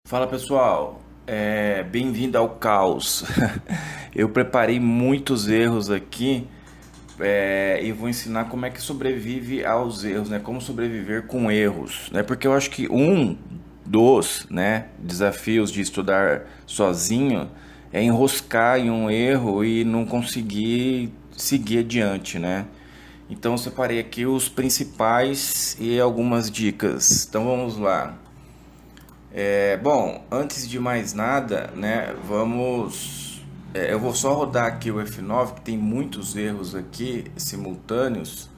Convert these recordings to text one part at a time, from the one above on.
Fala pessoal, bem-vindo ao caos. Eu preparei muitos erros aqui e vou ensinar como é que sobrevive aos erros, né? Como sobreviver com erros, né? Porque eu acho que um dos, né, desafios de estudar sozinho é enroscar em um erro e não conseguir seguir adiante, né? Então eu separei aqui os principais e algumas dicas. Então vamos lá. Bom, antes de mais nada, né, eu vou só rodar aqui o F9, que tem muitos erros aqui simultâneos.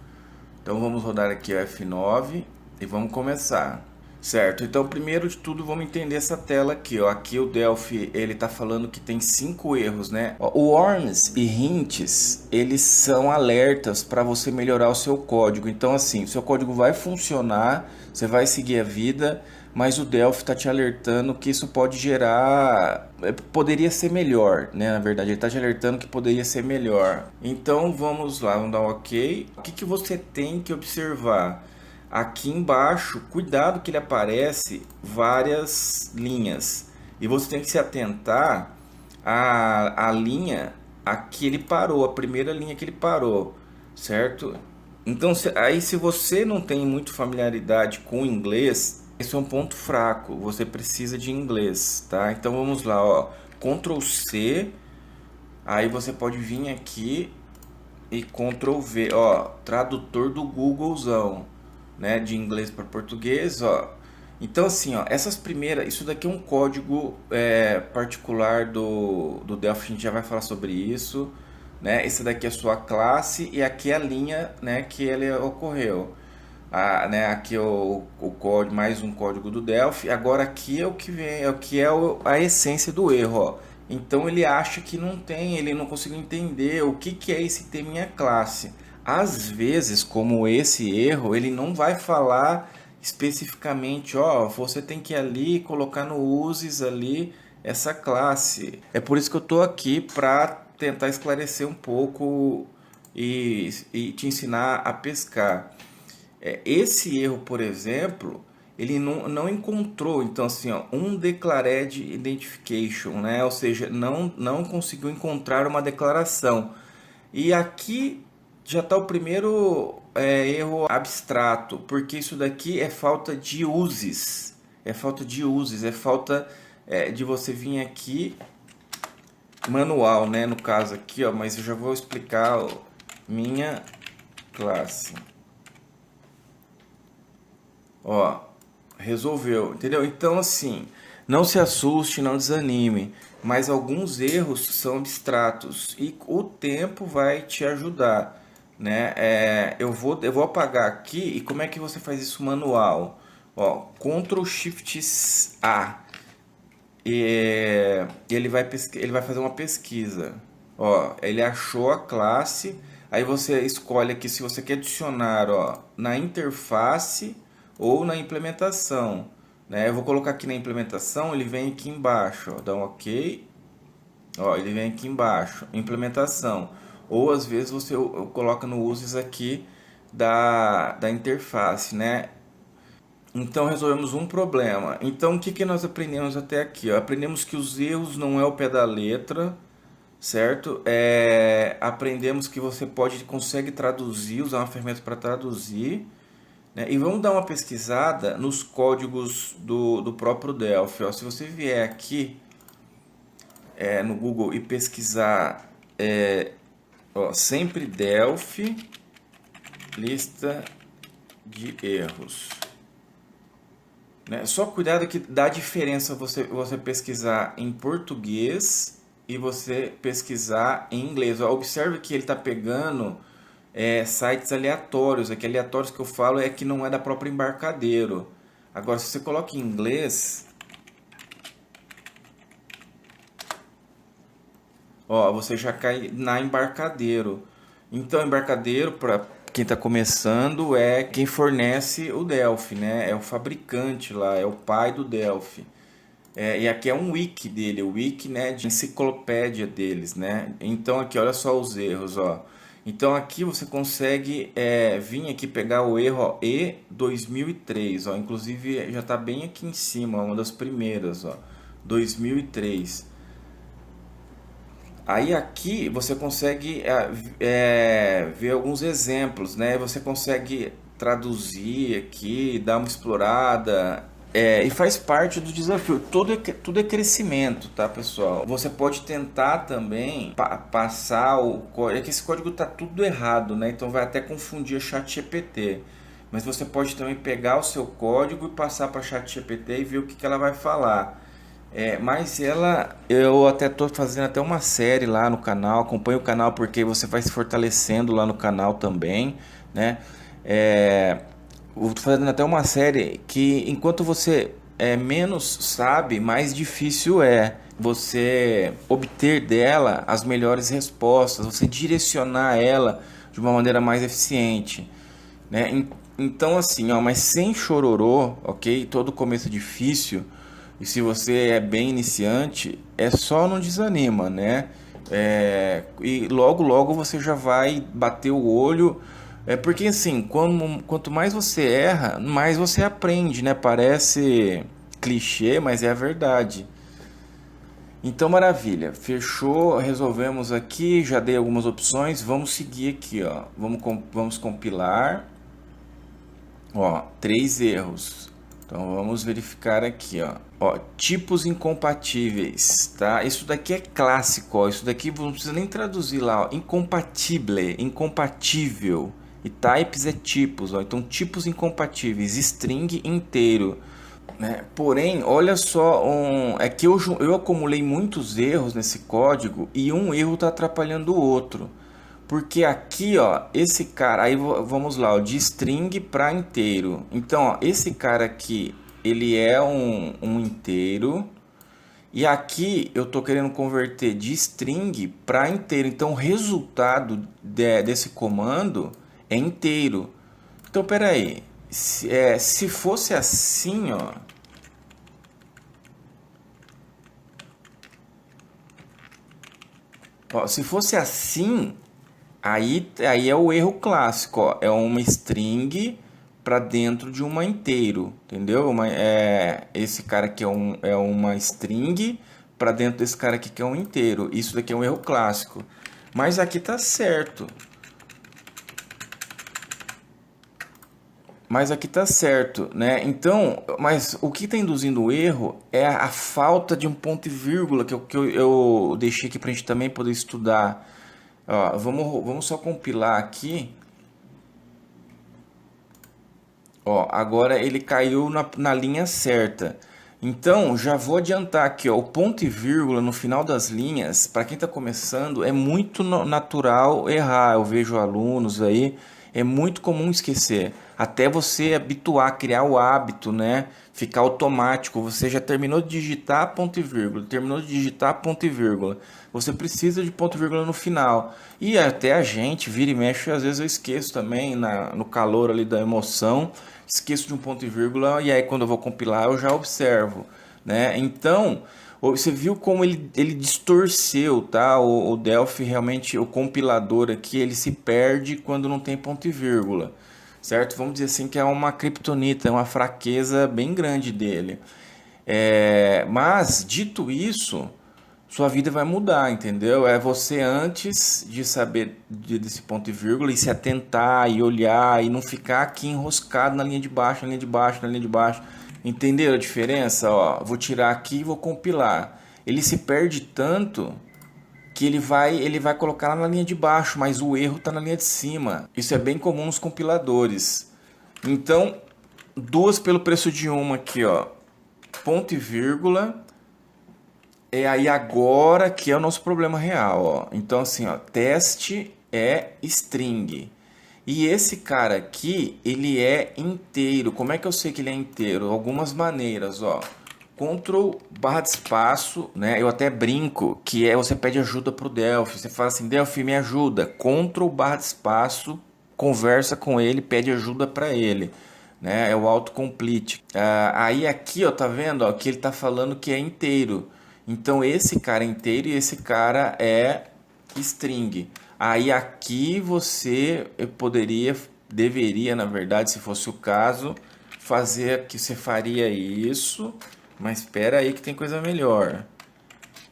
Então vamos rodar aqui o F9 e vamos começar. Certo, então primeiro de tudo vamos entender essa tela aqui, ó. Aqui o Delphi, ele tá falando que tem 5 erros, né? Ó, o warns e hints, eles são alertas para você melhorar o seu código. Então assim, o seu código vai funcionar, você vai seguir a vida, mas o Delphi está te alertando que isso pode gerar, poderia ser melhor, né? Na verdade, ele está te alertando que poderia ser melhor. Então vamos lá, vamos dar um OK. O que você tem que observar? Aqui embaixo, cuidado que ele aparece várias linhas e você tem que se atentar à linha a que ele parou, a primeira linha que ele parou, certo? Então, aí se você não tem muito familiaridade com o inglês, esse é um ponto fraco, você precisa de inglês, tá? Então vamos lá, ó, Ctrl C, aí você pode vir aqui e Ctrl V, ó, tradutor do Googlezão, né, de inglês para português, ó. Então assim, ó, essas primeiras, isso daqui é um código particular do Delphi, a gente já vai falar sobre isso, né? Esse daqui é a sua classe e aqui é a linha, né, que ele ocorreu. Né, aqui é o código, mais um código do Delphi. Agora aqui é o que vem, é o que é a essência do erro, ó. Então ele acha que não tem, ele não conseguiu entender o que é esse ter minha classe. Às vezes, como esse erro, ele não vai falar especificamente, ó, você tem que ir ali e colocar no uses ali essa classe. É por isso que eu tô aqui para tentar esclarecer um pouco e te ensinar a pescar. Esse erro, por exemplo, ele não encontrou, então assim, ó, um declared identification, né? Ou seja, não conseguiu encontrar uma declaração. E aqui já está o primeiro erro abstrato, porque isso daqui é falta de uses, é falta de uses, é falta de você vir aqui manual, né? No caso aqui, ó, mas eu já vou explicar, ó, minha classe. Ó, resolveu, entendeu? Então, assim, não se assuste, não desanime, mas alguns erros são abstratos e o tempo vai te ajudar, né? Eu vou apagar aqui e como é que você faz isso manual? Ó, Ctrl Shift A e ele vai fazer uma pesquisa. Ó, ele achou a classe, aí você escolhe aqui se você quer adicionar, ó, na interface ou na implementação, né? Eu vou colocar aqui na implementação, ele vem aqui embaixo, ó, dá um OK. Ó, ele vem aqui embaixo, implementação. Ou às vezes você coloca no uses aqui da interface, né? Então resolvemos um problema. Então o que nós aprendemos até aqui? Ó? Aprendemos que os erros não é o pé da letra, certo? Aprendemos que você consegue traduzir, usar uma ferramenta para traduzir, né? E vamos dar uma pesquisada nos códigos do próprio Delphi. Ó. Se você vier aqui no Google e pesquisar ó, sempre Delphi, lista de erros. Né? Só cuidado que dá diferença você pesquisar em português e você pesquisar em inglês. Ó, observe que ele está pegando sites aleatórios. Aqui aleatórios que eu falo é que não é da própria Embarcadero. Agora, se você coloca em inglês, ó, você já cai na Embarcadero. Então, Embarcadero, para quem está começando, é quem fornece o Delphi, né? É o fabricante lá, é o pai do Delphi. E aqui é um wiki dele, o wiki, né, de enciclopédia deles, né? Então aqui olha só os erros, ó. Então aqui você consegue vir aqui pegar o erro, ó, E2003, ó, inclusive já está bem aqui em cima, uma das primeiras, ó, 2003. Aí aqui você consegue ver alguns exemplos, né? Você consegue traduzir aqui, dar uma explorada, e faz parte do desafio. Tudo é crescimento, tá, pessoal? Você pode tentar também passar o código. É que esse código tá tudo errado, né? Então vai até confundir a ChatGPT. Mas você pode também pegar o seu código e passar para a ChatGPT e ver o que ela vai falar. Mas eu até tô fazendo até uma série lá no canal, acompanha o canal porque você vai se fortalecendo lá no canal também, né? Eu tô fazendo até uma série que enquanto você menos sabe, mais difícil é você obter dela as melhores respostas, você direcionar ela de uma maneira mais eficiente, né? Então assim, ó, mas sem chororô, ok? Todo começo é difícil. E se você é bem iniciante, é só não desanima, né? E logo logo você já vai bater o olho. Porque assim, quanto mais você erra, mais você aprende, né? Parece clichê, mas é a verdade. Então, maravilha. Fechou, resolvemos aqui, já dei algumas opções. Vamos seguir aqui, ó. Vamos compilar. Ó, 3 erros. Então vamos verificar aqui, ó. Ó, tipos incompatíveis, tá? Isso daqui é clássico, ó. Isso daqui não precisa nem traduzir lá, ó. Incompatible, incompatível. E types é tipos, ó. Então tipos incompatíveis, string inteiro, né? Porém, olha só, é que eu acumulei muitos erros nesse código e um erro está atrapalhando o outro. Porque aqui, ó, esse cara, aí vamos lá, ó, de string para inteiro. Então, ó, esse cara aqui, ele é um inteiro. E aqui eu tô querendo converter de string para inteiro. Então, o resultado desse comando é inteiro. Então, peraí. Se fosse assim, ó, se fosse assim, aí é o erro clássico, ó. É uma string para dentro de uma inteiro, entendeu? Esse cara aqui é uma string para dentro desse cara aqui que é um inteiro. Isso daqui é um erro clássico. Mas aqui tá certo. Mas aqui tá certo, né? Então, mas o que está induzindo o erro é a falta de um ponto e vírgula que eu deixei aqui para a gente também poder estudar. Ó, vamos só compilar aqui. Ó, agora ele caiu na linha certa. Então, já vou adiantar aqui, ó, o ponto e vírgula no final das linhas, para quem está começando, é muito natural errar. Eu vejo alunos aí, é muito comum esquecer. Até você habituar, criar o hábito, né? Ficar automático. Você já terminou de digitar ponto e vírgula, terminou de digitar ponto e vírgula. Você precisa de ponto e vírgula no final. E até a gente, vira e mexe, às vezes eu esqueço também, no calor ali da emoção, esqueço de um ponto e vírgula, e aí quando eu vou compilar eu já observo, né? Então, você viu como ele distorceu, tá? O Delphi realmente, o compilador aqui, ele se perde quando não tem ponto e vírgula, certo? Vamos dizer assim que é uma criptonita, é uma fraqueza bem grande dele. Mas, dito isso, sua vida vai mudar, entendeu? É você antes de saber desse ponto e vírgula e se atentar e olhar e não ficar aqui enroscado na linha de baixo, na linha de baixo, na linha de baixo. Entenderam a diferença? Ó, vou tirar aqui e vou compilar. Ele se perde tanto que ele vai colocar lá na linha de baixo, mas o erro está na linha de cima. Isso é bem comum nos compiladores. Então, duas pelo preço de uma aqui, ó. Ponto e vírgula. É aí agora que é o nosso problema real, ó. Então assim, ó, teste é string. E esse cara aqui, ele é inteiro. Como é que eu sei que ele é inteiro? Algumas maneiras, ó. Ctrl barra de espaço, né? Eu até brinco que você pede ajuda pro Delphi. Você fala assim, Delphi, me ajuda. Ctrl barra de espaço, conversa com ele, pede ajuda para ele, né? É o autocomplete. Aí aqui, ó, tá vendo, ó, que ele tá falando que é inteiro. Então esse cara é inteiro e esse cara é string. Aí aqui você deveria, na verdade, se fosse o caso, fazer que você faria isso, mas espera aí que tem coisa melhor,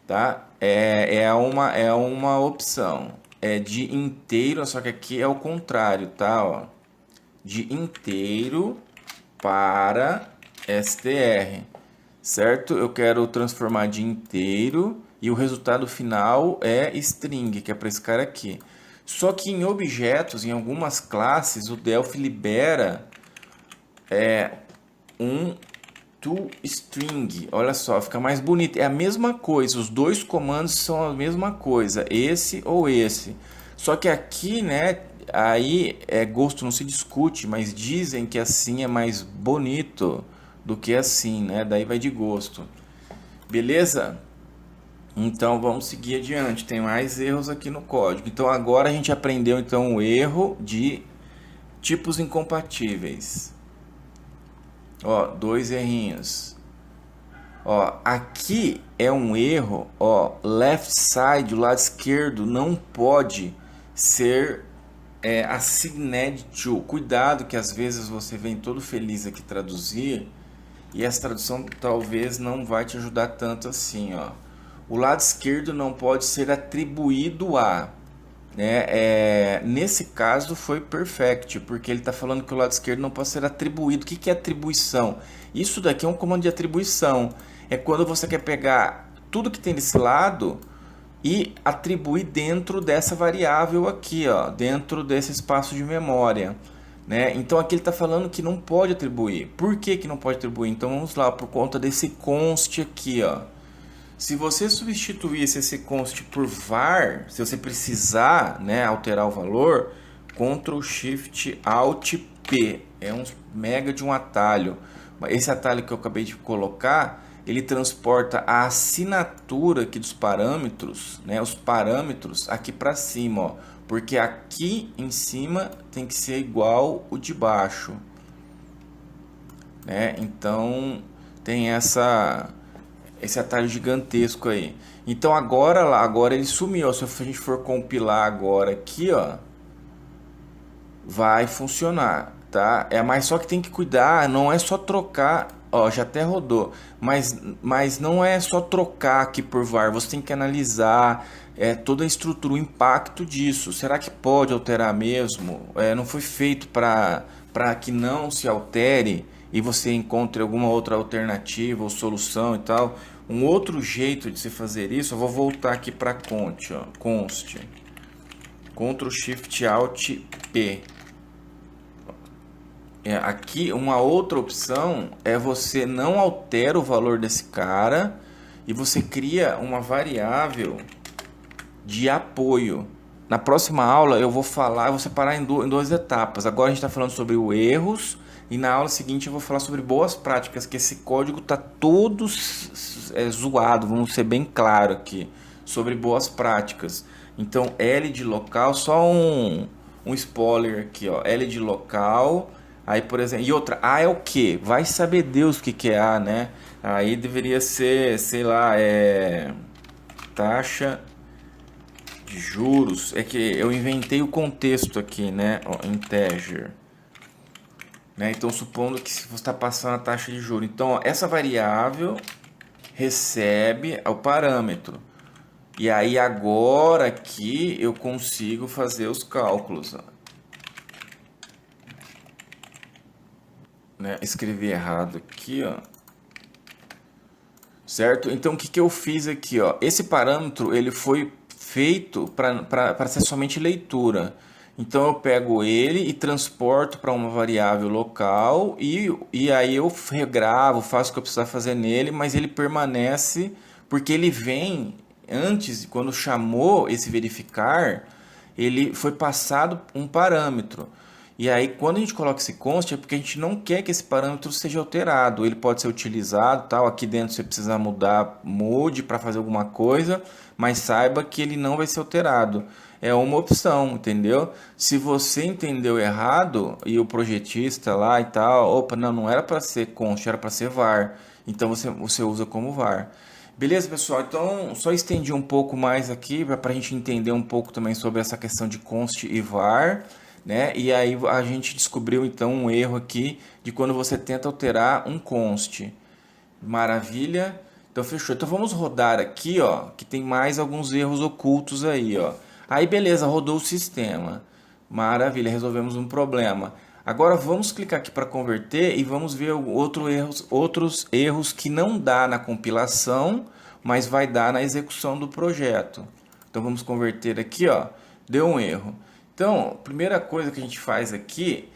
tá? É uma opção. É de inteiro, só que aqui é o contrário, tá? Ó, de inteiro para str, certo? Eu quero transformar de inteiro e o resultado final é string, que é para esse cara aqui. Só que em objetos, em algumas classes, o Delphi libera um toString. Olha só, fica mais bonito. É a mesma coisa, os dois comandos são a mesma coisa, esse ou esse. Só que aqui, né, aí gosto não se discute, mas dizem que assim é mais bonito do que assim, né? Daí vai de gosto. Beleza? Então vamos seguir adiante. Tem mais erros aqui no código. Então agora a gente aprendeu então o erro de tipos incompatíveis. Ó, dois errinhos. Ó, aqui é um erro, ó, left side, o lado esquerdo, não pode ser assigned to. Cuidado que às vezes você vem todo feliz aqui traduzir e essa tradução talvez não vai te ajudar tanto assim, ó. O lado esquerdo não pode ser atribuído a, né? Nesse caso foi perfect, porque ele está falando que o lado esquerdo não pode ser atribuído. O que que é atribuição? Isso daqui é um comando de atribuição. É quando você quer pegar tudo que tem desse lado e atribuir dentro dessa variável aqui, ó, dentro desse espaço de memória, né? Então aqui ele está falando que não pode atribuir. Por que que não pode atribuir? Então vamos lá, por conta desse const aqui, ó. Se você substituísse esse const por var, se você precisar, né, alterar o valor, Ctrl Shift Alt P, é um mega de um atalho. Esse atalho que eu acabei de colocar, ele transporta a assinatura aqui dos parâmetros, né, os parâmetros aqui para cima, ó, porque aqui em cima tem que ser igual o de baixo, né? Então tem esse atalho gigantesco aí. Então agora ele sumiu, ó. Se a gente for compilar agora aqui, ó, vai funcionar, tá? Mas só que tem que cuidar, não é só trocar, ó, já até rodou, mas não é só trocar aqui por var, você tem que analisar toda a estrutura, o impacto disso. Será que pode alterar mesmo? Não foi feito para que não se altere e você encontre alguma outra alternativa ou solução e tal. Um outro jeito de se fazer isso, eu vou voltar aqui para const, ó, const, Ctrl Shift Alt P. Aqui uma outra opção é você não altera o valor desse cara e você cria uma variável de apoio. Na próxima aula eu vou separar em duas etapas. Agora a gente está falando sobre os erros e na aula seguinte eu vou falar sobre boas práticas, que esse código está todo zoado, vamos ser bem claro aqui, sobre boas práticas. Então L de local, só um spoiler aqui, ó, L de local, aí por exemplo, e outra, A é o que? Vai saber Deus o que é A, né? Aí deveria ser, sei lá, taxa de juros. É que eu inventei o contexto aqui, né? Ó, integer. Né? Então, supondo que você está passando a taxa de juros. Então, ó, essa variável recebe o parâmetro. E aí, agora aqui, eu consigo fazer os cálculos. Ó. Né? Escrevi errado aqui, ó. Certo? Então, o que que eu fiz aqui, ó? Esse parâmetro, ele foi feito para ser somente leitura. Então eu pego ele e transporto para uma variável local e aí eu regravo, faço o que eu precisar fazer nele, mas ele permanece porque ele vem antes, quando chamou esse verificar, ele foi passado um parâmetro. E aí quando a gente coloca esse const é porque a gente não quer que esse parâmetro seja alterado. Ele pode ser utilizado, tal, aqui dentro se você precisar mudar, mude para fazer alguma coisa, mas saiba que ele não vai ser alterado. É uma opção, entendeu? Se você entendeu errado e o projetista lá e tal, opa, não era para ser const, era para ser var. Então você usa como var. Beleza, pessoal? Então, só estendi um pouco mais aqui para a gente entender um pouco também sobre essa questão de const e var, né? E aí a gente descobriu então um erro aqui de quando você tenta alterar um const. Maravilha. Então fechou. Então vamos rodar aqui, ó, que tem mais alguns erros ocultos aí, ó. Aí beleza, rodou o sistema. Maravilha, resolvemos um problema. Agora vamos clicar aqui para converter e vamos ver outros erros que não dá na compilação, mas vai dar na execução do projeto. Então vamos converter aqui, ó, deu um erro. Então, a primeira coisa que a gente faz aqui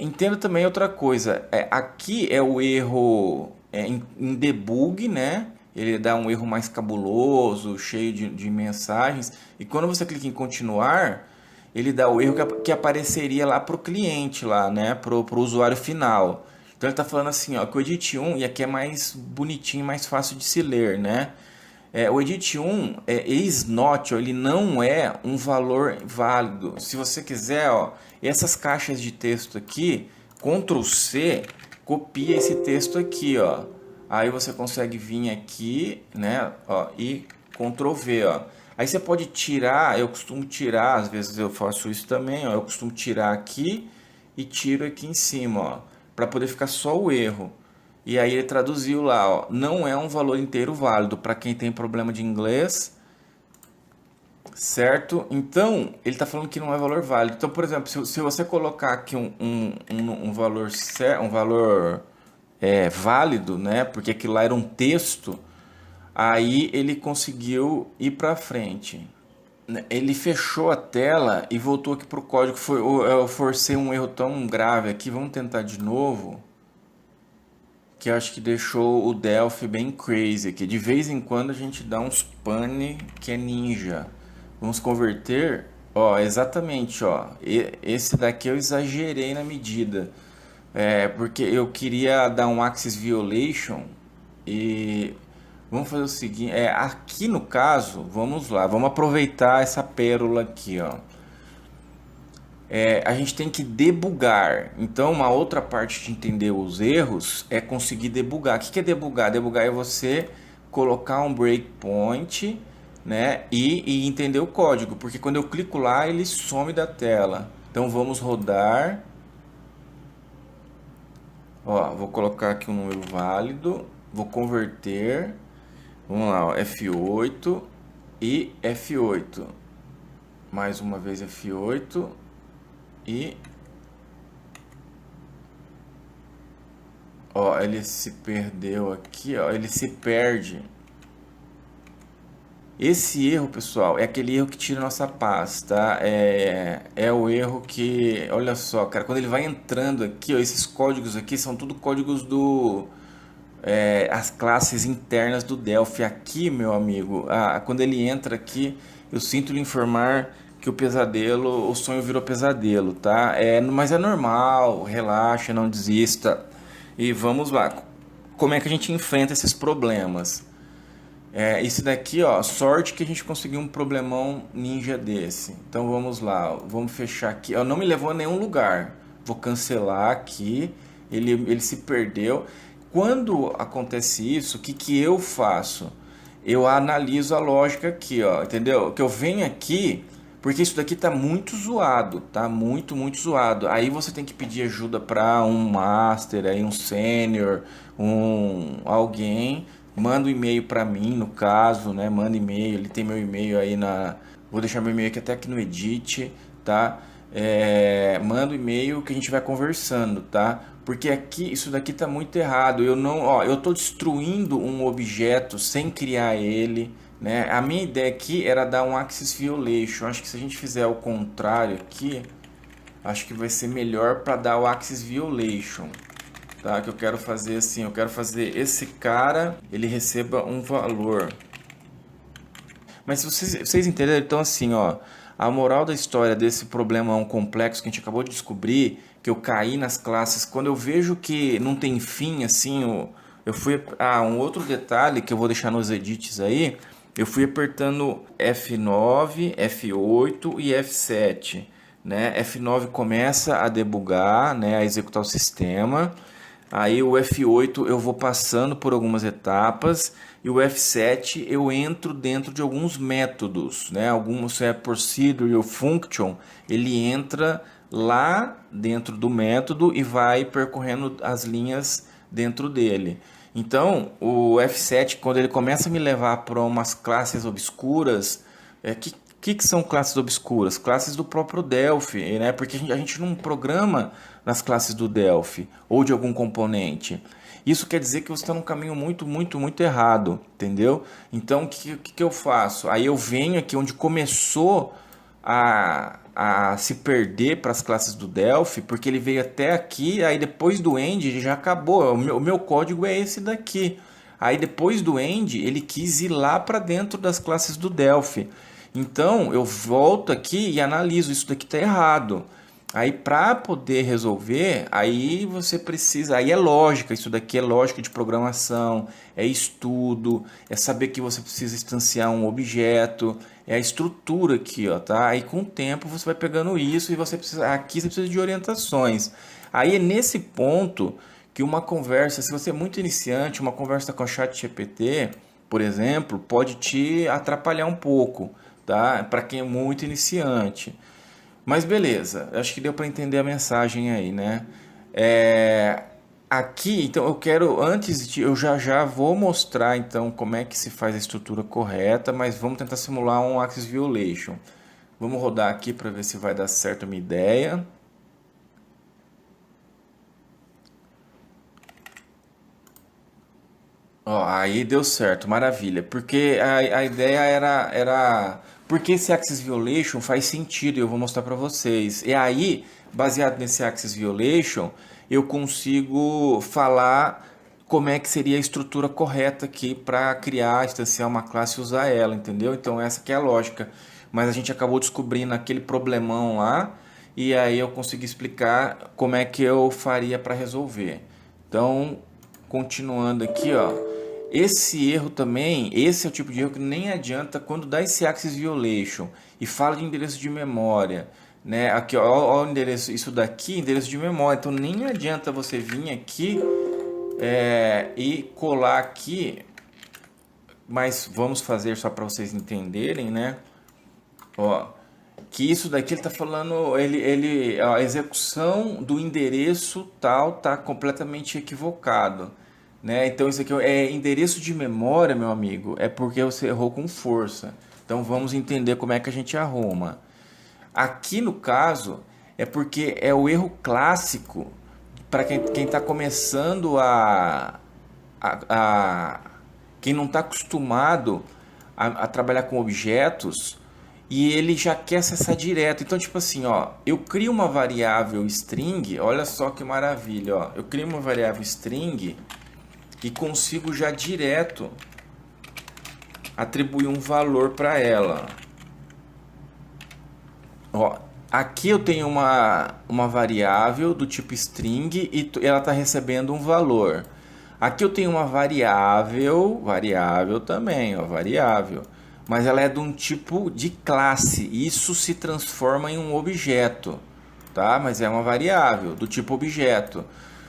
entenda também outra coisa. Aqui é o erro em debug, né? Ele dá um erro mais cabuloso, cheio de mensagens. E quando você clica em continuar, ele dá o erro que apareceria lá para o cliente, lá, né? Para o usuário final. Então ele está falando assim, ó, que o Edit 1, e aqui é mais bonitinho, mais fácil de se ler, né? O edit 1 is not, ó, ele não é um valor válido. Se você quiser, ó, essas caixas de texto aqui, Ctrl C, copia esse texto aqui, ó. Aí você consegue vir aqui, né, ó, e Ctrl V, ó. Aí você pode tirar, eu costumo tirar, às vezes eu faço isso também, ó, eu costumo tirar aqui e tiro aqui em cima, ó, para poder ficar só o erro. E aí ele traduziu lá, ó, não é um valor inteiro válido para quem tem problema de inglês, certo? Então, ele está falando que não é valor válido. Então, por exemplo, se você colocar aqui um valor, válido, né? Porque aquilo lá era um texto, aí ele conseguiu ir para frente. Ele fechou a tela e voltou aqui para o código. Eu forcei um erro tão grave aqui. Vamos tentar de novo. Que eu acho que deixou o Delphi bem crazy aqui. De vez em quando a gente dá uns pane que é ninja. Vamos converter. Ó, exatamente, ó. Esse daqui eu exagerei na medida. Porque eu queria dar um Axis Violation. E vamos fazer o seguinte. Aqui no caso, vamos lá. Vamos aproveitar essa pérola aqui, ó. A gente tem que debugar. Então, uma outra parte de entender os erros é conseguir debugar. O que é debugar? Debugar é você colocar um breakpoint, né, e entender o código, porque quando eu clico lá, ele some da tela. Então, vamos rodar. Ó, vou colocar aqui um número válido, vou converter. Vamos lá, ó, F8 e F8. Mais uma vez F8. E ó, ele se perdeu aqui, ó, ele se perde. Esse erro, pessoal, é aquele erro que tira nossa paz, tá? É o erro que, olha só, cara, quando ele vai entrando aqui, ó, esses códigos aqui são tudo códigos as classes internas do Delphi. Aqui, meu amigo, quando ele entra aqui, eu sinto lhe informar que o sonho virou pesadelo, tá? Mas é normal, relaxa, não desista. E vamos lá. Como é que a gente enfrenta esses problemas? Isso daqui, ó, sorte que a gente conseguiu um problemão ninja desse. Então vamos lá, ó, vamos fechar aqui. Ó, não me levou a nenhum lugar. Vou cancelar aqui. Ele se perdeu. Quando acontece isso, o que eu faço? Eu analiso a lógica aqui, ó, entendeu? Que eu venho aqui, porque isso daqui tá muito zoado, tá muito, muito zoado. Aí você tem que pedir ajuda para um master, aí um sênior, alguém. Manda um e-mail para mim, no caso, né? Manda e-mail, ele tem meu e-mail aí vou deixar meu e-mail aqui até aqui no edit, tá? Manda um e-mail que a gente vai conversando, tá? Porque aqui, isso daqui tá muito errado. Eu tô destruindo um objeto sem criar ele, né? A minha ideia aqui era dar um Axis Violation. Acho que se a gente fizer o contrário aqui, acho que vai ser melhor para dar o Axis Violation. Tá? Que eu quero fazer assim, eu quero fazer esse cara, ele receba um valor. Mas se vocês entenderam, então assim, ó, a moral da história desse problemão complexo que a gente acabou de descobrir, que eu caí nas classes, quando eu vejo que não tem fim, assim, eu fui... um outro detalhe que eu vou deixar nos edits aí, eu fui apertando F9, F8 e F7, né? F9 começa a debugar, né, a executar o sistema. Aí o F8 eu vou passando por algumas etapas e o F7 eu entro dentro de alguns métodos, né? Alguns é procedural function, ele entra lá dentro do método e vai percorrendo as linhas dentro dele. Então, o F7, quando ele começa a me levar para umas classes obscuras, que são classes obscuras? Classes do próprio Delphi, né? Porque a gente não programa nas classes do Delphi ou de algum componente. Isso quer dizer que você está num caminho muito errado, entendeu? Então, o que eu faço? Aí eu venho aqui onde começou a se perder para as classes do Delphi, porque ele veio até aqui, aí depois do end já acabou. O meu código é esse daqui. Aí depois do end, ele quis ir lá para dentro das classes do Delphi. Então eu volto aqui e analiso, isso daqui está errado. Aí para poder resolver, aí você precisa, aí é lógica, isso daqui é lógica de programação, é estudo, é saber que você precisa instanciar um objeto, é a estrutura aqui, ó, tá? Aí com o tempo você vai pegando isso e aqui você precisa de orientações. Aí é nesse ponto que uma conversa, se você é muito iniciante, uma conversa com a ChatGPT, por exemplo, pode te atrapalhar um pouco, tá? Para quem é muito iniciante. Mas beleza, acho que deu para entender a mensagem aí, né? É, aqui, então eu quero, eu já vou mostrar então como é que se faz a estrutura correta, mas vamos tentar simular um Axis Violation. Vamos rodar aqui para ver se vai dar certo a minha ideia. Ó, aí deu certo, maravilha. Porque a ideia era. Porque esse Axis Violation faz sentido e eu vou mostrar para vocês. E aí, baseado nesse Axis Violation, eu consigo falar como é que seria a estrutura correta aqui para criar, instanciar uma classe e usar ela, entendeu? Então, essa que é a lógica. Mas a gente acabou descobrindo aquele problemão lá e aí eu consegui explicar como é que eu faria para resolver. Então, continuando aqui, ó. Esse erro também, esse é o tipo de erro que nem adianta quando dá esse Axis Violation e fala de endereço de memória, né? Aqui, ó, o endereço, isso daqui, endereço de memória. Então nem adianta você vir aqui e colar aqui, mas vamos fazer só para vocês entenderem, né? Ó, que isso daqui ele está falando, a execução do endereço tal tá completamente equivocado, né? Então isso aqui é endereço de memória, meu amigo, é porque você errou com força. Então vamos entender como é que a gente arruma. Aqui no caso é porque é o erro clássico para quem está começando a, a quem não está acostumado a trabalhar com objetos e ele já quer acessar direto. Então, tipo assim, ó, eu crio uma variável string, olha só que maravilha, ó. Eu crio uma variável string e consigo já direto atribuir um valor para ela. Ó, aqui eu tenho uma variável do tipo string e ela está recebendo um valor. Aqui eu tenho uma variável também, ó, variável. Mas ela é de um tipo de classe. Isso se transforma em um objeto, tá? Mas é uma variável do tipo objeto.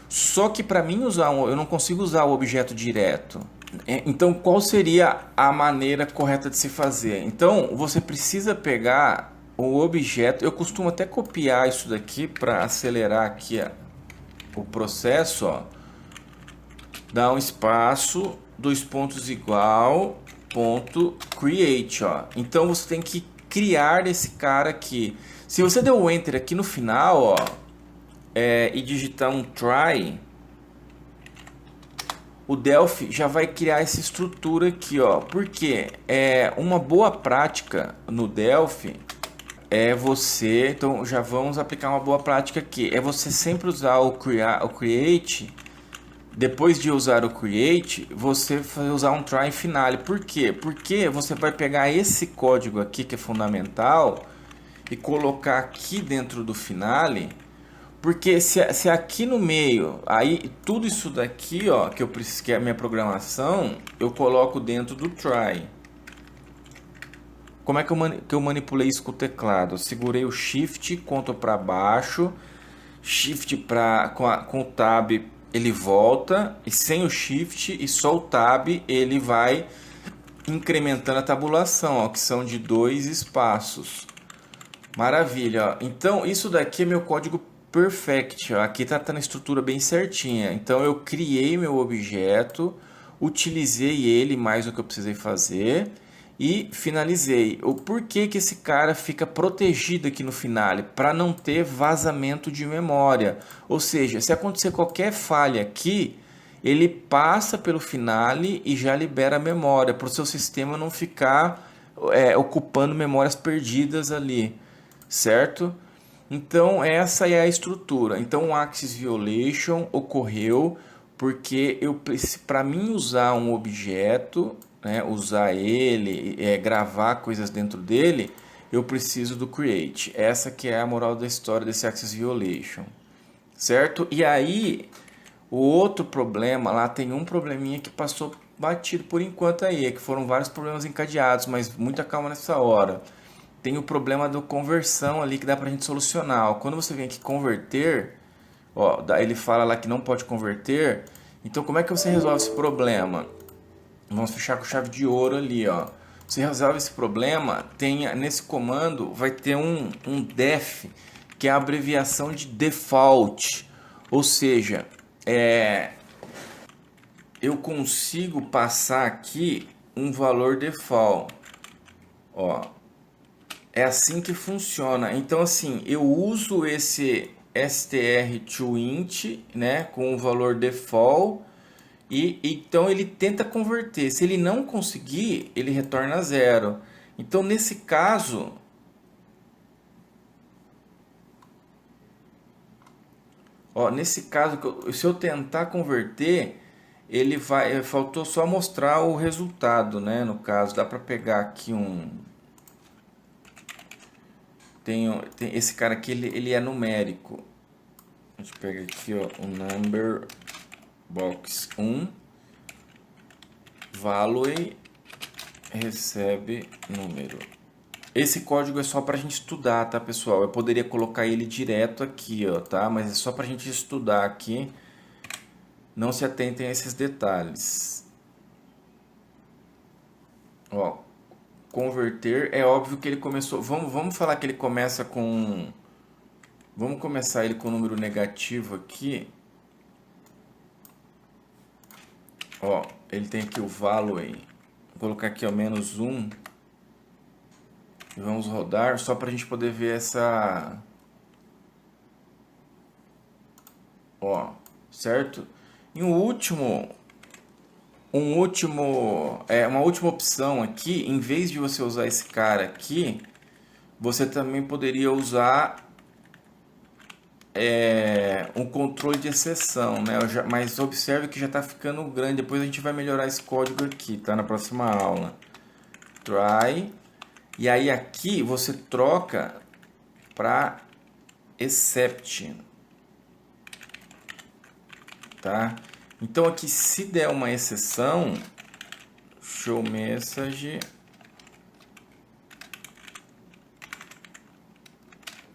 Só que para mim eu não consigo usar o objeto direto. Então, qual seria a maneira correta de se fazer? Então, você precisa pegar o objeto. Eu costumo até copiar isso daqui para acelerar aqui o processo, ó. Dá um espaço, dois pontos igual, ponto create, ó. Então você tem que criar esse cara aqui. Se você der o enter aqui no final, ó, e digitar um try, o Delphi já vai criar essa estrutura aqui, ó. Porque uma boa prática no Delphi é você, então já vamos aplicar uma boa prática aqui. É você sempre usar o create. Depois de usar o create, você vai usar um try finale. Por quê? Porque você vai pegar esse código aqui que é fundamental e colocar aqui dentro do finale. Porque se aqui no meio, aí tudo isso daqui, ó, que eu preciso, que é a minha programação, eu coloco dentro do try. Como é que eu manipulei isso com o teclado? Eu segurei o Shift, Ctrl para baixo, Shift com o Tab ele volta e sem o shift e só o tab ele vai incrementando a tabulação, ó, que são de 2 espaços. Maravilha, ó. Então isso daqui é meu código perfect, ó. Aqui tá na estrutura bem certinha. Então eu criei meu objeto, utilizei ele mais do que eu precisei fazer e finalizei. O porquê que esse cara fica protegido aqui no finale? Para não ter vazamento de memória. Ou seja, se acontecer qualquer falha aqui, ele passa pelo finale e já libera a memória, para o seu sistema não ficar ocupando memórias perdidas ali, certo? Então essa é a estrutura. Então o Axis Violation ocorreu porque para mim usar um objeto, né, usar ele, gravar coisas dentro dele, eu preciso do create. Essa que é a moral da história desse Axis Violation, certo? E aí o outro problema lá, tem um probleminha que passou batido por enquanto aí, que foram vários problemas encadeados, mas muita calma nessa hora. Tem o problema da conversão ali que dá pra gente solucionar. Ó, quando você vem aqui converter, ó, ele fala lá que não pode converter. Então como é que você resolve esse problema? Vamos fechar com chave de ouro ali, ó. Você resolve esse problema, tem nesse comando vai ter um def, que é a abreviação de default. Ou seja, eu consigo passar aqui um valor default. Ó, é assim que funciona. Então assim, eu uso esse str2int, né, com o valor default e então ele tenta converter. Se ele não conseguir, ele retorna zero. Então nesse caso, ó, nesse caso, se eu tentar converter, ele vai, faltou só mostrar o resultado, né? No caso, dá para pegar aqui tem esse cara aqui, ele é numérico. A gente pega aqui, ó, o number box 1 value recebe número. Esse código é só para a gente estudar, tá, pessoal? Eu poderia colocar ele direto aqui, ó, tá? Mas é só para a gente estudar aqui. Não se atentem a esses detalhes. Ó, converter, é óbvio que ele começou... Vamos falar que ele começa com... Vamos começar ele com um número negativo aqui. Ó, ele tem aqui o value. Vou colocar aqui, ó, -1. E vamos rodar só para a gente poder ver essa... Ó, certo? E uma última opção aqui, em vez de você usar esse cara aqui, você também poderia usar um controle de exceção, né? Mas observe que já está ficando grande. Depois a gente vai melhorar esse código aqui, tá? Na próxima aula. Try. E aí aqui você troca para except, tá? Então aqui se der uma exceção, show message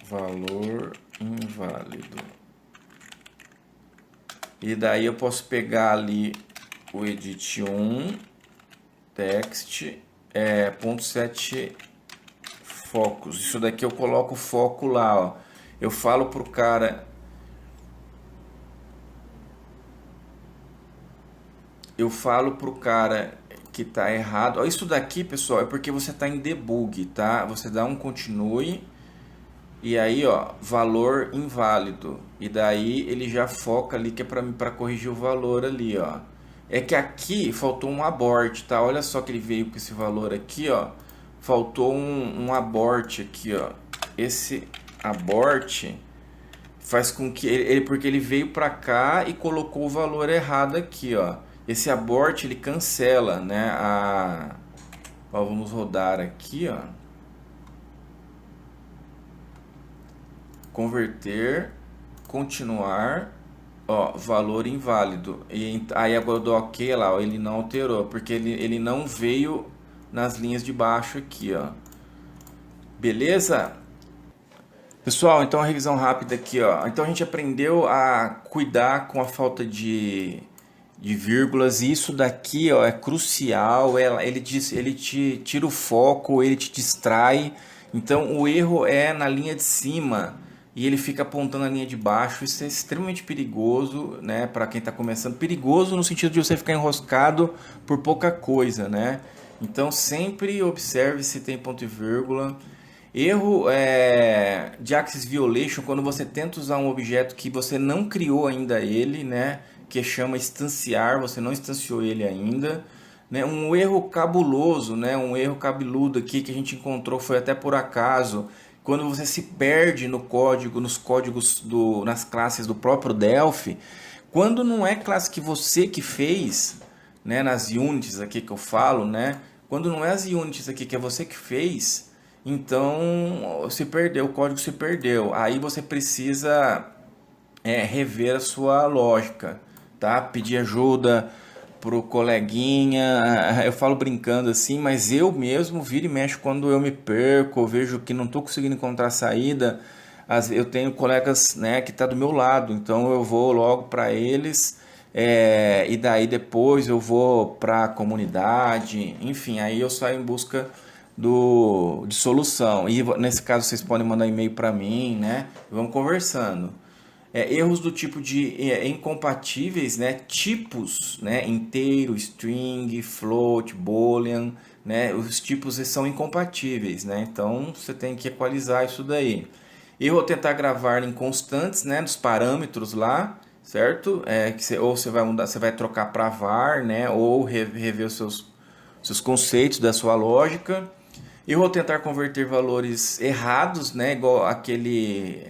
valor inválido. E daí eu posso pegar ali o edit 1 text ponto .set focus. Isso daqui eu coloco o foco lá, ó. Eu falo pro cara que tá errado. Ó, isso daqui, pessoal, é porque você tá em debug, tá? Você dá um continue e aí, ó, valor inválido. E daí ele já foca ali que é para corrigir o valor ali, ó. É que aqui faltou um abort, tá? Olha só que ele veio com esse valor aqui, ó. Faltou um abort aqui, ó. Esse abort faz com que porque ele veio para cá e colocou o valor errado aqui, ó. Esse abort ele cancela, né? Ó, vamos rodar aqui, ó. Converter, continuar, ó, valor inválido. E aí agora eu dou OK lá, ó, ele não alterou, porque ele não veio nas linhas de baixo aqui, ó. Beleza? Pessoal, então a revisão rápida aqui, ó. Então a gente aprendeu a cuidar com a falta de vírgulas. E isso daqui, ó, é crucial. Ele te tira o foco, ele te distrai. Então o erro é na linha de cima e ele fica apontando a linha de baixo. Isso é extremamente perigoso, né, para quem está começando. Perigoso no sentido de você ficar enroscado por pouca coisa, né? Então sempre observe se tem ponto e vírgula. Erro de Axis Violation, quando você tenta usar um objeto que você não criou ainda ele, né? Que chama instanciar, você não instanciou ele ainda. Né? Um erro cabuloso, né? Um erro cabeludo aqui que a gente encontrou, foi até por acaso, quando você se perde no código, nos códigos, nas classes do próprio Delphi, quando não é classe que você que fez, né? Nas units aqui que eu falo, né? Quando não é as units aqui que é você que fez, então se perdeu, o código se perdeu. Aí você precisa rever a sua lógica, tá? Pedir ajuda pro coleguinha. Eu falo brincando assim, mas eu mesmo viro e mexo quando eu me perco, eu vejo que não estou conseguindo encontrar saída. Eu tenho colegas, né, que tá do meu lado, então eu vou logo para eles. E daí depois eu vou para a comunidade, enfim, aí eu saio em busca de solução. E nesse caso vocês podem mandar e-mail para mim, né? Vamos conversando. Erros do tipo de incompatíveis, né? Tipos, né? Inteiro, string, float, boolean, né? Os tipos são incompatíveis, né? Então você tem que equalizar isso daí. Eu vou tentar gravar em constantes, né? Nos parâmetros lá, certo? Ou você vai mudar, você vai trocar para var, né? Ou rever os seus conceitos da sua lógica. Eu vou tentar converter valores errados, né? Igual aquele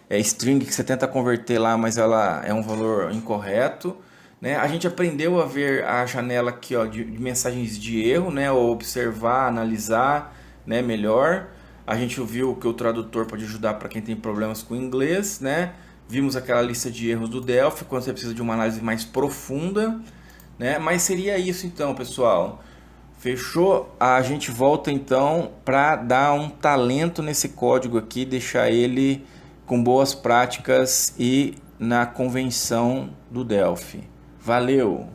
string que você tenta converter lá, mas ela é um valor incorreto. Né? A gente aprendeu a ver a janela aqui, ó, de mensagens de erro, né? Ou observar, analisar, né? Melhor. A gente viu que o tradutor pode ajudar para quem tem problemas com inglês, né? Vimos aquela lista de erros do Delphi, quando você precisa de uma análise mais profunda, né? Mas seria isso então, pessoal. Fechou? A gente volta então para dar um talento nesse código aqui, deixar ele com boas práticas e na convenção do Delphi. Valeu!